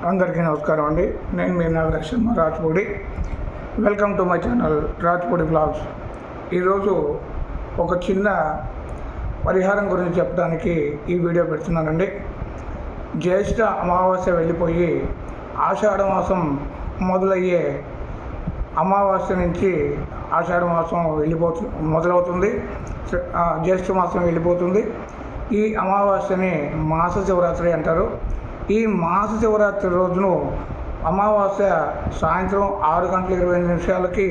అందరికీ నమస్కారం అండి. నేను మీ Nagalakshmi Rajpudi. Welcome to my channel Rajpudi blogs. ఈరోజు ఒక చిన్న పరిహారం గురించి చెప్పడానికి ఈ వీడియో పెడుతున్నానండి. జ్యేష్ఠ అమావాస్య వెళ్ళిపోయి ఆషాఢ మాసం మొదలయ్యే అమావాస్య నుంచి ఆషాఢ మాసం మొదలవుతుంది. జ్యేష్ఠ మాసం వెళ్ళిపోతుంది. ఈ అమావాస్యని మాస శివరాత్రి అంటారు. ఈ మాస శివరాత్రి రోజును అమావాస్య సాయంత్రం 6:25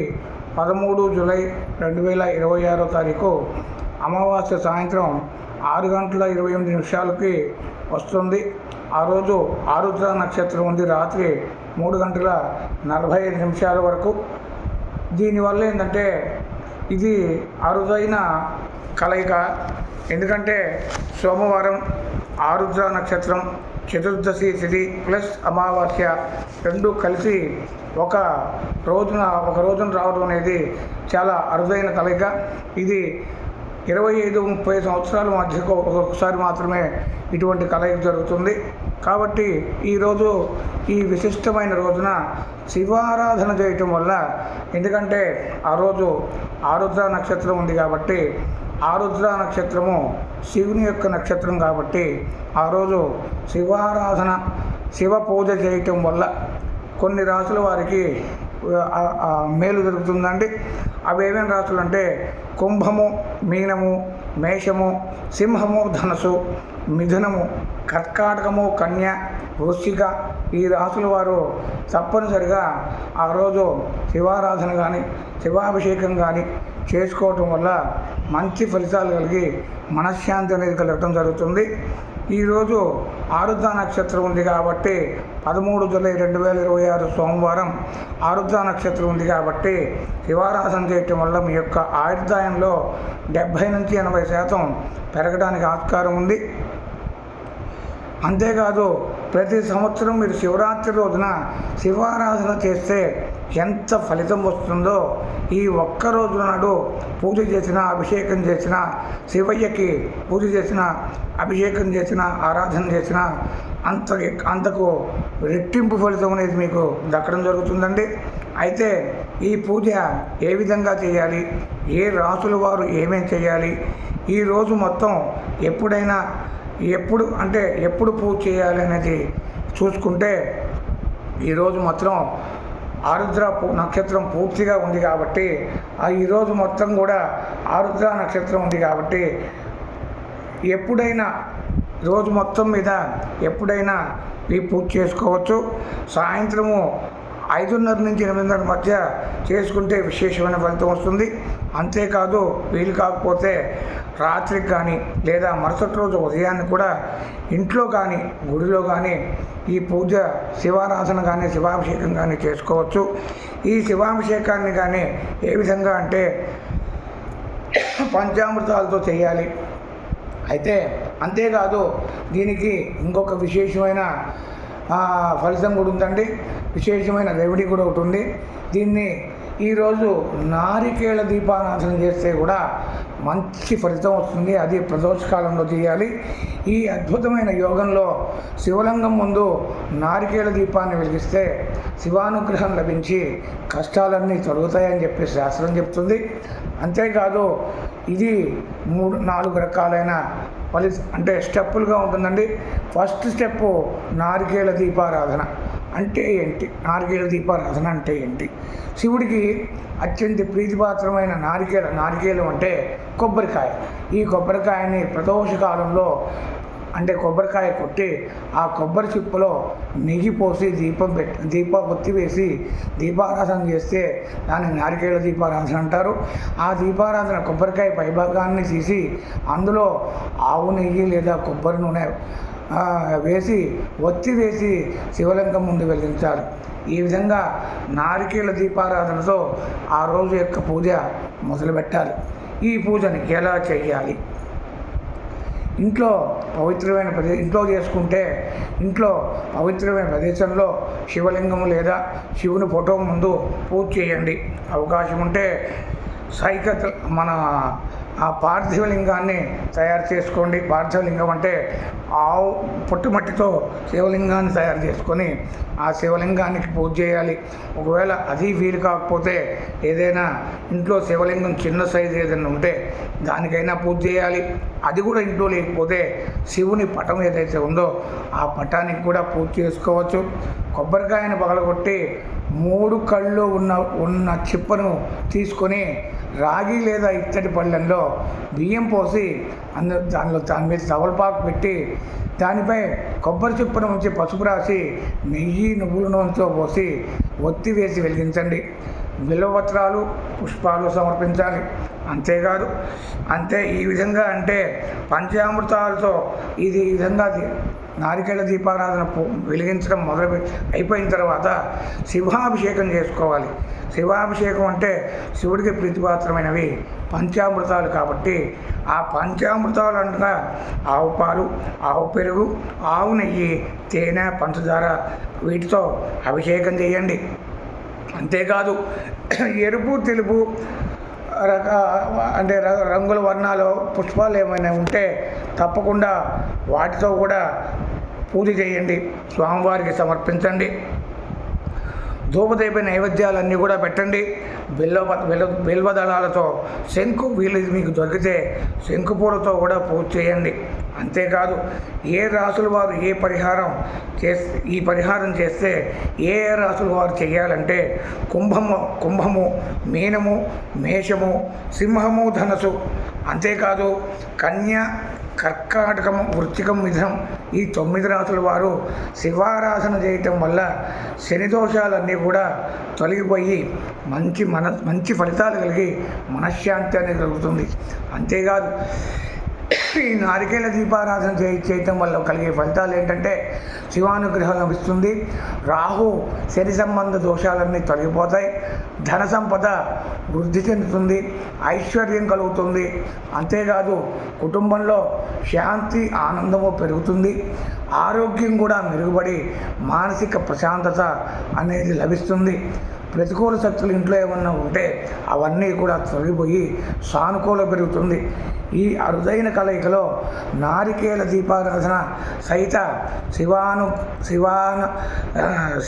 13 జూలై 2026 అమావాస్య సాయంత్రం 6:28 వస్తుంది. ఆ రోజు ఆరుద్ర నక్షత్రం ఉంది. రాత్రి 3:45 వరకు. దీనివల్ల ఏంటంటే ఇది అరుదైన కలయిక. ఎందుకంటే సోమవారం ఆరుద్ర నక్షత్రం, చతుర్దశి తిథి ప్లస్ అమావాస్య రెండు కలిసి ఒక రోజున రావడం అనేది చాలా అరుదైన కలయిక. ఇది 25-30 సంవత్సరాల మధ్యకు ఒక్కొక్కసారి మాత్రమే ఇటువంటి కలయిక జరుగుతుంది. కాబట్టి ఈరోజు ఈ విశిష్టమైన రోజున శివారాధన చేయటం వల్ల, ఎందుకంటే ఆ రోజు ఆరుద్ర నక్షత్రం ఉంది కాబట్టి, ఆరుద్ర నక్షత్రము శివుని యొక్క నక్షత్రం కాబట్టి ఆ రోజు శివారాధన, శివ పూజ చేయటం వల్ల కొన్ని రాసుల వారికి మేలు జరుగుతుందండి. అవి ఏమేమి రాసులు అంటే కుంభము, మీనము, మేషము, సింహము, ధనసు, మిథునము, కర్కాటకము, కన్య, వృశ్చిక ఈ రాసుల వారు తప్పనిసరిగా ఆ రోజు శివారాధన కానీ శివాభిషేకం కానీ చేసుకోవటం వల్ల మంచి ఫలితాలు కలిగి మనశ్శాంతి అనేది కలగటం జరుగుతుంది. ఈరోజు ఆరుద్ర నక్షత్రం ఉంది కాబట్టి 13 జూలై 2026 సోమవారం ఆరుద్ర నక్షత్రం ఉంది కాబట్టి శివారాధన చేయటం వల్ల మీ యొక్క ఆయుర్దాయంలో 70-80% పెరగడానికి ఆస్కారం ఉంది. అంతేకాదు ప్రతి సంవత్సరం మీరు శివరాత్రి రోజున శివారాధన చేస్తే ఎంత ఫలితం వస్తుందో ఈ ఒక్క రోజు నాడు పూజ చేసిన, అభిషేకం చేసిన, శివయ్యకి పూజ చేసిన, అభిషేకం చేసిన, ఆరాధన చేసిన అంతకు రెట్టింపు ఫలితం అనేది మీకు దక్కడం జరుగుతుందండి. అయితే ఈ పూజ ఏ విధంగా చేయాలి, ఏ రాసుల వారు ఏమేం చేయాలి, ఈరోజు మొత్తం ఎప్పుడు పూజ చేయాలి అనేది చూసుకుంటే, ఈరోజు మాత్రం ఆరుద్ర నక్షత్రం పూర్తిగా ఉంది కాబట్టి, ఈరోజు మొత్తం కూడా ఆరుద్ర నక్షత్రం ఉంది కాబట్టి రోజు మొత్తం మీద ఎప్పుడైనా ఈ పూజ చేసుకోవచ్చు. సాయంత్రము 5:30 నుంచి 8:30 మధ్య చేసుకుంటే విశేషమైన ఫలితం వస్తుంది. అంతేకాదు వీలు కాకపోతే రాత్రికి కానీ లేదా మరుసటి రోజు ఉదయాన్ని కూడా ఇంట్లో కానీ గుడిలో కానీ ఈ పూజ శివారాధన కానీ శివాభిషేకం కానీ చేసుకోవచ్చు. ఈ శివాభిషేకాన్ని కానీ ఏ విధంగా అంటే పంచామృతాలతో చేయాలి. అయితే అంతేకాదు దీనికి ఇంకొక విశేషమైన ఫలితం కూడా ఉందండి. విశేషమైన రెమెడీ కూడా ఒకటి ఉంది. దీన్ని ఈరోజు నారికేళ దీపారాధన చేస్తే కూడా మంచి ఫలితం వస్తుంది. అది ప్రదోషకాలంలో చేయాలి. ఈ అద్భుతమైన యోగంలో శివలింగం ముందు నారికేళ దీపాన్ని వెలిగిస్తే శివానుగ్రహం లభించి కష్టాలన్నీ తొలగుతాయని చెప్పి శాస్త్రం చెప్తుంది. అంతేకాదు ఇది 3-4 రకాలైన అంటే స్టెప్పులుగా ఉంటుందండి. ఫస్ట్ స్టెప్పు నారికేళ దీపారాధన అంటే ఏంటి, నారికేళ దీపారాధన అంటే ఏంటి? శివుడికి అత్యంత ప్రీతిపాత్రమైన నారికేళం అంటే కొబ్బరికాయ. ఈ కొబ్బరికాయని ప్రదోష కాలంలో అంటే కొబ్బరికాయ కొట్టి ఆ కొబ్బరి చిప్పలో నెయ్యి పోసి ఒత్తి వేసి దీపారాధన చేస్తే దాన్ని నారికేళ దీపారాధన అంటారు. ఆ దీపారాధన కొబ్బరికాయ పైభాగాన్ని తీసి అందులో ఆవు నెయ్యి లేదా కొబ్బరి నూనె ఒత్తి వేసి శివలింగం ముందు వెలిగించాలి. ఈ విధంగా నారికేళ దీపారాధనతో ఆ రోజు యొక్క పూజ మొదలుపెట్టాలి. ఈ పూజని ఎలా చేయాలి? ఇంట్లో చేసుకుంటే ఇంట్లో పవిత్రమైన ప్రదేశంలో శివలింగము లేదా శివుని ఫోటో ముందు పూజ చేయండి. అవకాశం ఉంటే మన ఆ పార్థివలింగాన్ని తయారు చేసుకోండి. పార్థివలింగం అంటే ఆవు పొట్టుమట్టితో శివలింగాన్ని తయారు చేసుకొని ఆ శివలింగానికి పూజ చేయాలి. ఒకవేళ అది వీలు కాకపోతే ఏదైనా ఇంట్లో శివలింగం చిన్న సైజు ఏదైనా ఉంటే దానికైనా పూజ చేయాలి. అది కూడా ఇంట్లో లేకపోతే శివుని పటం ఏదైతే ఉందో ఆ పటానికి కూడా పూజ చేసుకోవచ్చు. కొబ్బరికాయను పగలగొట్టి 3 కళ్ళు ఉన్న చిప్పను తీసుకొని రాగి లేదా ఇత్తడి పళ్ళెంలో బియ్యం పోసి దాని మీద తవలపాకు పెట్టి దానిపై కొబ్బరి చిప్పను ఉంచి పసుపు రాసి నెయ్యి నువ్వుల నూనెతో పోసి ఒత్తి వేసి వెలిగించండి. బిల్వపత్రాలు పుష్పాలు సమర్పించాలి. అంతేకాదు ఈ విధంగా అంటే పంచామృతాలతో ఈ విధంగా నారికేళ దీపారాధన వెలిగించడం అయిపోయిన తర్వాత శివాభిషేకం చేసుకోవాలి. శివాభిషేకం అంటే శివుడికి ప్రీతిపాత్రమైనవి పంచామృతాలు కాబట్టి ఆ పంచామృతాలు అనగా ఆవు పాలు, ఆవు పెరుగు, ఆవు నెయ్యి, తేనె, పంచదార వీటితో అభిషేకం చేయండి. అంతేకాదు ఎరుపు తెలుపు అంటే రంగుల వర్ణాలు పుష్పాలు ఏమైనా ఉంటే తప్పకుండా వాటితో కూడా పూజ చేయండి, స్వామివారికి సమర్పించండి. ధూపదీప నైవేద్యాలన్నీ కూడా పెట్టండి. బిల్వదళాలతో శంకు వీళ్ళు మీకు దొరికితే శంకుపూలతో కూడా పూజ చేయండి. అంతేకాదు ఏ రాసుల వారు ఈ పరిహారం చేస్తే ఏ రాసుల వారు చేయాలంటే కుంభము, మీనము, మేషము, సింహము, ధనసు, అంతేకాదు కన్య, కర్కాటకము, వృశ్చికం, మిథునం ఈ 9 రాసుల వారు శివారాధన చేయటం వల్ల శని దోషాలన్నీ కూడా తొలగిపోయి మంచి ఫలితాలు కలిగి మనశ్శాంతి అనేది కలుగుతుంది. అంతేకాదు ఈ నారికేళ దీపారాధన చేయటం వల్ల కలిగే ఫలితాలు ఏంటంటే శివానుగ్రహం లభిస్తుంది. రాహు శని సంబంధ దోషాలన్నీ తొలగిపోతాయి. ధన సంపద వృద్ధి చెందుతుంది. ఐశ్వర్యం కలుగుతుంది. అంతేకాదు కుటుంబంలో శాంతి ఆనందము పెరుగుతుంది. ఆరోగ్యం కూడా మెరుగుపడి మానసిక ప్రశాంతత అనేది లభిస్తుంది. ప్రతికూల శక్తులు ఇంట్లో ఏమన్నా ఉంటే అవన్నీ కూడా తొలగిపోయి సానుకూల పెరుగుతుంది. ఈ అరుదైన కలయికలో నారికేళ దీపారాధన సహిత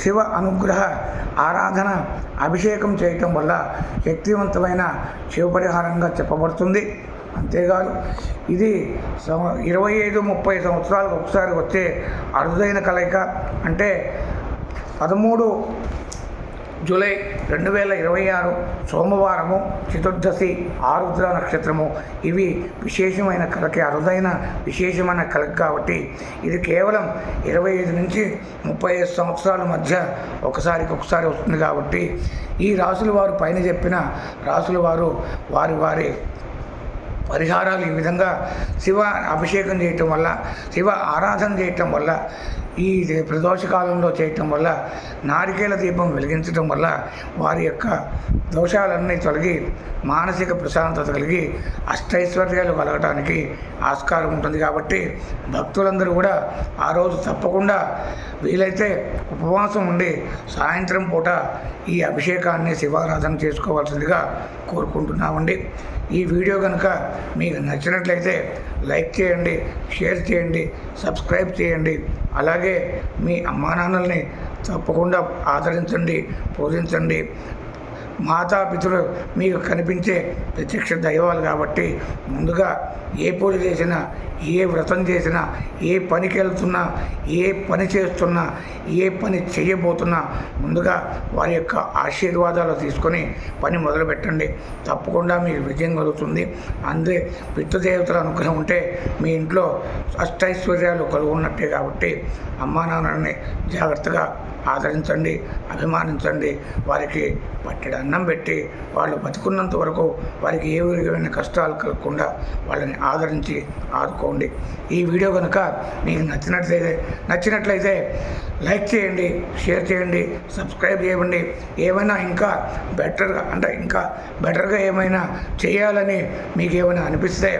శివ అనుగ్రహ ఆరాధన అభిషేకం చేయటం వల్ల శక్తివంతమైన శివ పరిహారంగా చెప్పబడుతుంది. అంతేకాదు ఇది 25-30 సంవత్సరాలకు ఒకసారి వచ్చే అరుదైన కలయిక. అంటే 13 జూలై 2026 సోమవారము, చతుర్దశి, ఆరుద్ర నక్షత్రము. ఇవి విశేషమైన కలకి, అరుదైన విశేషమైన కలకి కాబట్టి ఇది కేవలం 25 నుంచి 35 సంవత్సరాల మధ్య ఒకసారి వస్తుంది. కాబట్టి ఈ రాసుల వారు పైన చెప్పిన రాసుల వారు వారి పరిహారాలు ఈ విధంగా శివ అభిషేకం చేయటం వల్ల, శివ ఆరాధన చేయటం వల్ల, ఈ ప్రదోషకాలంలో చేయటం వల్ల, నారికేళ దీపం వెలిగించడం వల్ల వారి యొక్క దోషాలన్నీ తొలగి మానసిక ప్రశాంతత కలిగి అష్టైశ్వర్యాలు కలగటానికి ఆస్కారం ఉంటుంది. కాబట్టి భక్తులందరూ కూడా ఆ రోజు తప్పకుండా వీలైతే ఉపవాసం ఉండి సాయంత్రం పూట ఈ అభిషేకాన్ని శివారాధన చేసుకోవాల్సిందిగా కోరుకుంటున్నామండి. ఈ వీడియో కనుక మీకు నచ్చినట్లయితే లైక్ చేయండి, షేర్ చేయండి, సబ్స్క్రైబ్ చేయండి. అలాగే మీ అమ్మానాన్నల్ని తప్పకుండా ఆదరించండి, పూజించండి. మాతాపితృలు మీకు కనిపించే ప్రత్యక్ష దైవాలు కాబట్టి ముందుగా ఏ పూజ చేసినా, ఏ వ్రతం చేసినా, ఏ పనికి వెళ్తున్నా, ఏ పని చేస్తున్నా, ఏ పని చేయబోతున్నా ముందుగా వారి యొక్క ఆశీర్వాదాలు తీసుకొని పని మొదలుపెట్టండి. తప్పకుండా మీకు విజయం కలుగుతుంది. అందే పితృదేవతల అనుగ్రహం ఉంటే మీ ఇంట్లో అష్టైశ్వర్యాలు కలుగున్నట్టే. కాబట్టి అమ్మా నాన్నని జాగ్రత్తగా ఆదరించండి, అభిమానించండి. వారికి పట్టెడు అన్నం పెట్టి వాళ్ళు బతుకున్నంత వరకు వారికి ఏ విధమైన కష్టాలు కలగకుండా వాళ్ళని ఆదరించి ఆదుకోండి. ఈ వీడియో కనుక మీకు నచ్చినట్లయితే లైక్ చేయండి, షేర్ చేయండి, సబ్స్క్రైబ్ చేయండి. ఏమైనా ఇంకా బెటర్గా ఏమైనా చేయాలని మీకు ఏమైనా అనిపిస్తే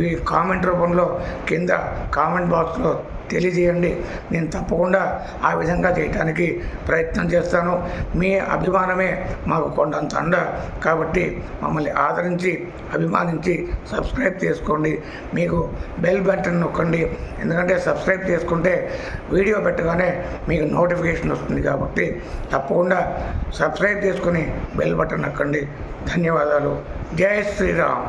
ఈ కామెంట్ రూపంలో కింద కామెంట్ బాక్స్లో తెలియజేయండి. నేను తప్పకుండా ఆ విధంగా చేయడానికి ప్రయత్నం చేస్తాను. మీ అభిమానమే మాకు కొండంత అండ. కాబట్టి మమ్మల్ని ఆదరించి, అభిమానించి సబ్స్క్రైబ్ చేసుకోండి. మీకు బెల్ బటన్ నొక్కండి. ఎందుకంటే సబ్స్క్రైబ్ చేసుకుంటే వీడియో పెట్టగానే మీకు నోటిఫికేషన్ వస్తుంది కాబట్టి తప్పకుండా సబ్స్క్రైబ్ చేసుకుని బెల్ బటన్ నొక్కండి. ధన్యవాదాలు. జై శ్రీరామ్.